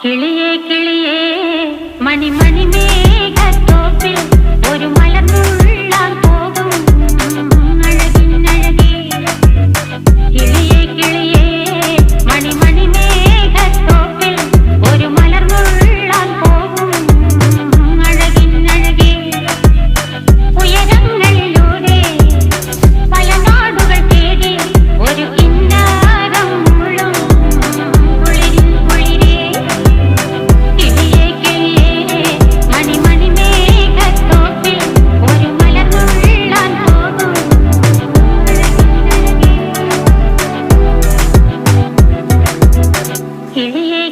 കിളിയേ കിളിയേ മണിമണി മേഘത്തോപ്പിൽ ഒരു മലർന്നുള്ളാൻ പോകും അഴകിനഴകേ. കിളിയേ കിളിയേ മണിമണി മേഘത്തോപ്പിൽ ഒരു മലർന്നുള്ളാൻ പോകും അഴകിനഴകേ. ഉയരങ്ങളിലൂടെ പല നാടുകൾ തേടി ഒരു കിന്നാരം മുള്ളും കുളിരിൽ കുളിരേ. കിളിയേ കിളിയേ മണിമണി മേഘത്തോപ്പിൽ ഒരു മലർന്നുള്ളാൻ പോകും അഴകിനഴകേ. കിളിയേ